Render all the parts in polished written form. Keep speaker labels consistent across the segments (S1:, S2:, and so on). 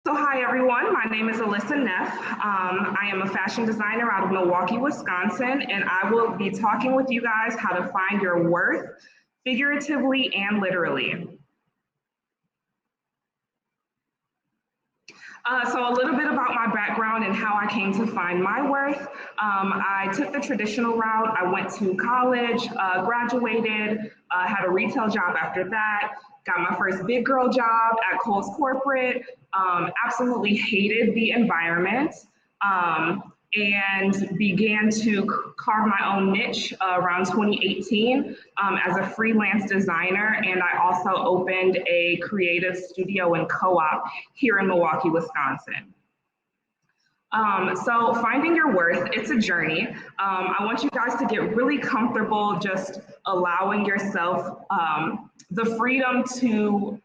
S1: So hi everyone, my name is Alyssa Neff. I am a fashion designer out of Milwaukee, Wisconsin, and I will be talking with you guys how to find your worth figuratively and literally. So a little bit about my background and how I came to find my worth. I took the traditional route. I went to college, graduated, had a retail job after that, got my first big girl job at Kohl's Corporate, absolutely hated the environment, and began to carve my own niche around 2018 as a freelance designer. And I also opened a creative studio and co-op here in Milwaukee, Wisconsin. So finding your worth, it's a journey. I want you guys to get really comfortable just allowing yourself the freedom to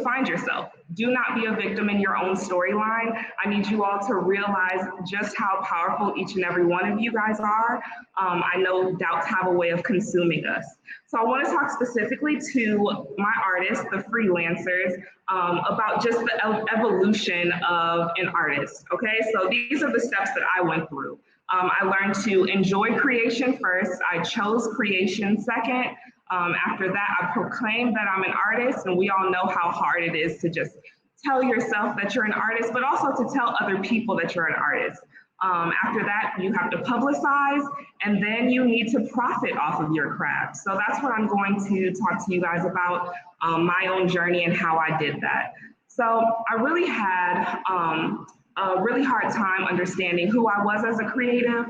S1: find yourself. Do not be a victim in your own storyline. I need you all to realize just how powerful each and every one of you guys are. I know doubts have a way of consuming us. So I want to talk specifically to my artists, the freelancers, about just the evolution of an artist, okay? So these are the steps that I went through. I learned to enjoy creation first. I chose creation second. After that, I proclaimed that I'm an artist, and we all know how hard it is to just tell yourself that you're an artist, but also to tell other people that you're an artist. After that, you have to publicize, and then you need to profit off of your craft. So that's what I'm going to talk to you guys about, my own journey and how I did that. So I really had a really hard time understanding who I was as a creative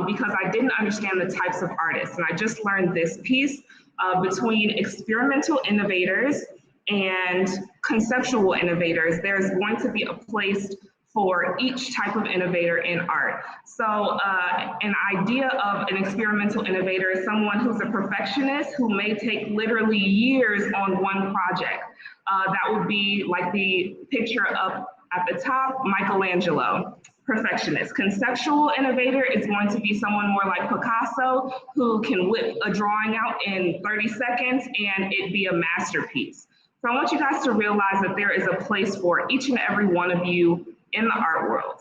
S1: because I didn't understand the types of artists. And I just learned this piece between experimental innovators and conceptual innovators. There's going to be a place for each type of innovator in art. So an idea of an experimental innovator is someone who's a perfectionist who may take literally years on one project. That would be like the picture up at the top, Michelangelo, perfectionist. Conceptual innovator is going to be someone more like Picasso who can whip a drawing out in 30 seconds and it be a masterpiece. So I want you guys to realize that there is a place for each and every one of you in the art world.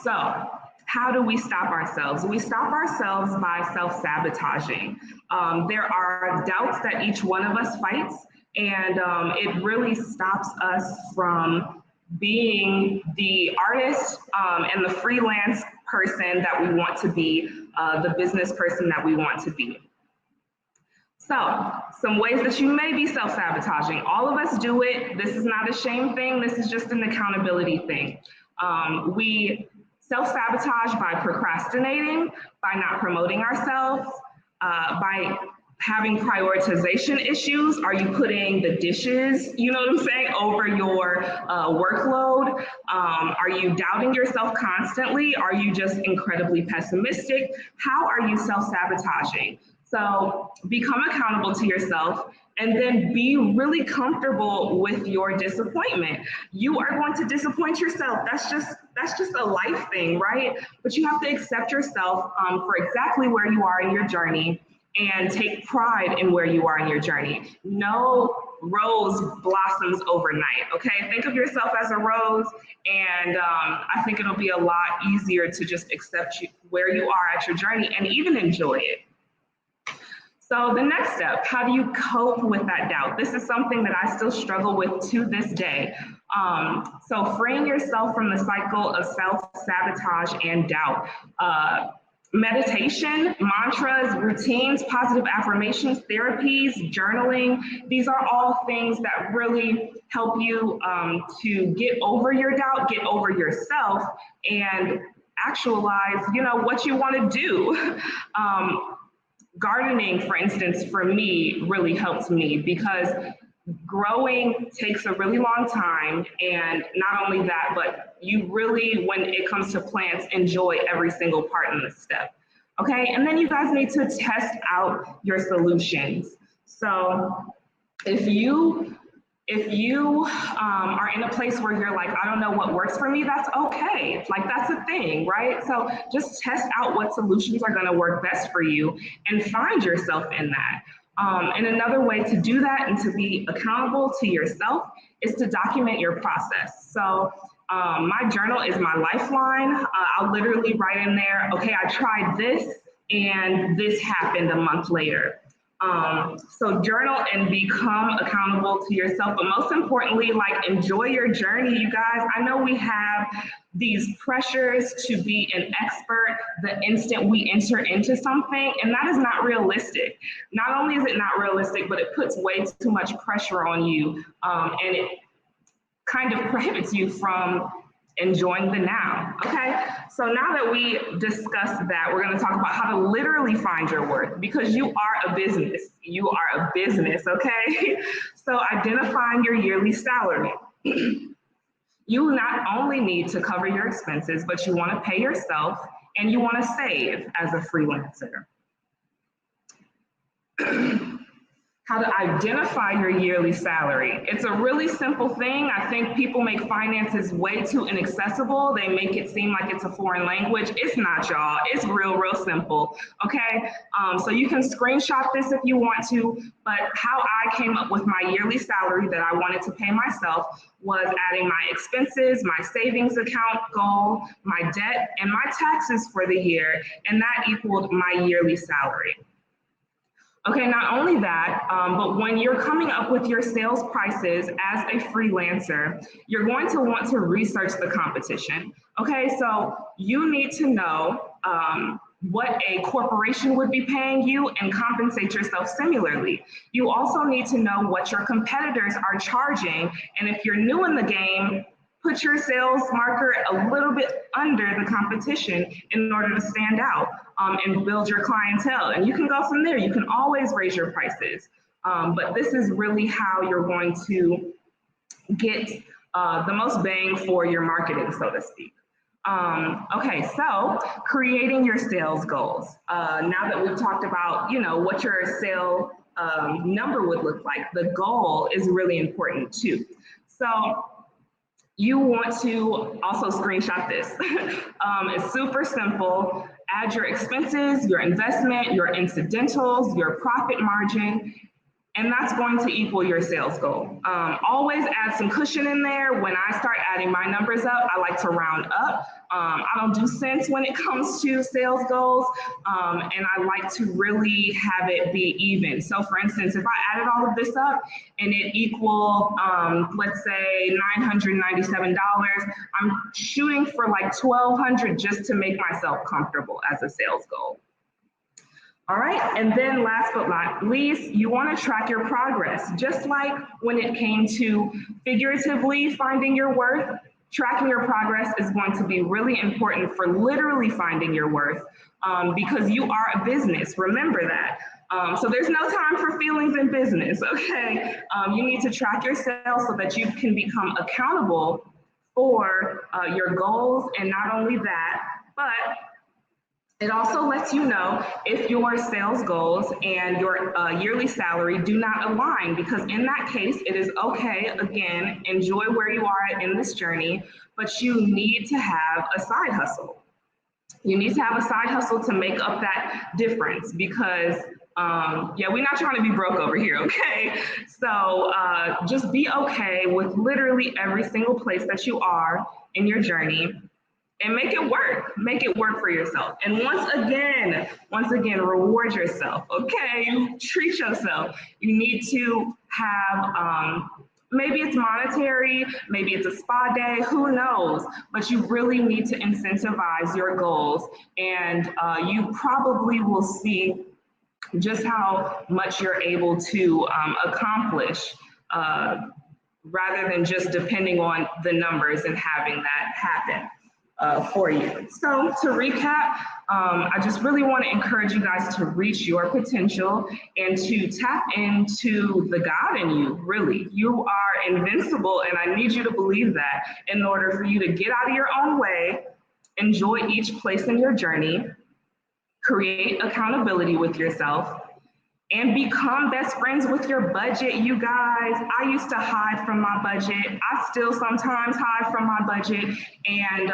S1: So how do we stop ourselves? We stop ourselves by self-sabotaging. There are doubts that each one of us fights, and it really stops us from being the artist and the freelance person that we want to be, the business person that we want to be. So, some ways that you may be self-sabotaging. All of us do it. This is not a shame thing. This is just an accountability thing. We self-sabotage by procrastinating, by not promoting ourselves, by having prioritization issues. Are you putting the dishes, you know what I'm saying, over your workload? Are you doubting yourself constantly? Are you just incredibly pessimistic? How are you self-sabotaging? So become accountable to yourself and then be really comfortable with your disappointment. You are going to disappoint yourself. That's just a life thing, right? But you have to accept yourself for exactly where you are in your journey and take pride in where you are in your journey. No rose blossoms overnight, okay? Think of yourself as a rose, and I think it'll be a lot easier to just accept where you are at your journey and even enjoy it. So the next step, how do you cope with that doubt? This is something that I still struggle with to this day. So freeing yourself from the cycle of self-sabotage and doubt. Meditation, mantras, routines, positive affirmations, therapies, journaling. These are all things that really help you to get over your doubt, get over yourself, and actualize, what you want to do. Gardening, for instance, for me, really helps me because growing takes a really long time. And not only that, but you really, when it comes to plants, enjoy every single part in the step. Okay, and then you guys need to test out your solutions. So if you are in a place where you're like, I don't know what works for me, that's okay. Like, that's a thing, right? So just test out what solutions are going to work best for you and find yourself in that. And another way to do that and to be accountable to yourself is to document your process. So my journal is my lifeline. I'll literally write in there, okay, I tried this and this happened a month later. So journal and become accountable to yourself, but most importantly, like, enjoy your journey, you guys. I know we have these pressures to be an expert the instant we enter into something, and that is not realistic. Not only is it not realistic, but it puts way too much pressure on you, and it kind of prohibits you from enjoying the now. Okay, so now that we discussed that, we're going to talk about how to literally find your worth, because you are a business. You are a business, okay? So identifying your yearly salary. You not only need to cover your expenses, but you want to pay yourself and you want to save as a freelancer. How to identify your yearly salary. It's a really simple thing. I think people make finances way too inaccessible. They make it seem like it's a foreign language. It's not, y'all. It's real simple, okay? So you can screenshot this if you want to, but how I came up with my yearly salary that I wanted to pay myself was adding my expenses, my savings account goal, my debt, and my taxes for the year, and that equaled my yearly salary. Okay, not only that, but when you're coming up with your sales prices as a freelancer, you're going to want to research the competition. Okay, so you need to know what a corporation would be paying you and compensate yourself similarly. You also need to know what your competitors are charging, and if you're new in the game, put your sales marker a little bit under the competition in order to stand out and build your clientele. And you can go from there. You can always raise your prices. But this is really how you're going to get the most bang for your marketing, so to speak. Okay, so creating your sales goals. Now that we've talked about, what your sale number would look like, the goal is really important too. So you want to also screenshot this. It's super simple. Add your expenses, your investment, your incidentals, your profit margin, and that's going to equal your sales goal. Always add some cushion in there. When I start adding my numbers up, I like to round up. I don't do cents when it comes to sales goals, and I like to really have it be even. So for instance, if I added all of this up and it equal, let's say $997, I'm shooting for like $1,200 just to make myself comfortable as a sales goal. All right, and then last but not least, you want to track your progress. Just like when it came to figuratively finding your worth, tracking your progress is going to be really important for literally finding your worth, because you are a business. Remember that. So there's no time for feelings in business, okay? You need to track your sales so that you can become accountable for your goals, and not only that, but it also lets you know if your sales goals and your yearly salary do not align, because in that case, it is okay, again, enjoy where you are in this journey, but you need to have a side hustle. You need to have a side hustle to make up that difference, because yeah, we're not trying to be broke over here, okay? So just be okay with literally every single place that you are in your journey, and make it work. Make it work for yourself. And once again, reward yourself, okay? You treat yourself. You need to have, maybe it's monetary, maybe it's a spa day, who knows? But you really need to incentivize your goals, and you probably will see just how much you're able to accomplish, rather than just depending on the numbers and having that happen for you. So to recap, I just really want to encourage you guys to reach your potential and to tap into the God in you, really. You are invincible, and I need you to believe that in order for you to get out of your own way, enjoy each place in your journey, create accountability with yourself, and become best friends with your budget, you guys. I used to hide from my budget. I still sometimes hide from my budget, and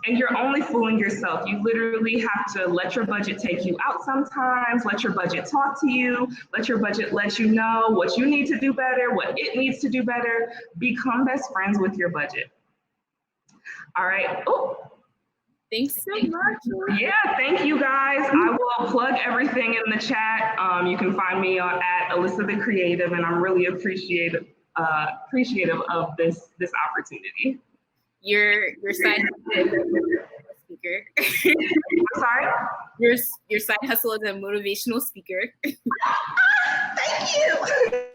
S1: you're only fooling yourself. You literally have to let your budget take you out sometimes, let your budget talk to you, let your budget let you know what you need to do better, what it needs to do better. Become best friends with your budget. All right. Oh,
S2: thanks so much.
S1: Yeah, thank you guys. I will plug everything in the chat. You can find me at Alyssa the Creative, and I'm really appreciative of this opportunity.
S2: Your side speaker.
S1: I'm sorry?
S2: Your side hustle as a motivational speaker.
S1: Thank you.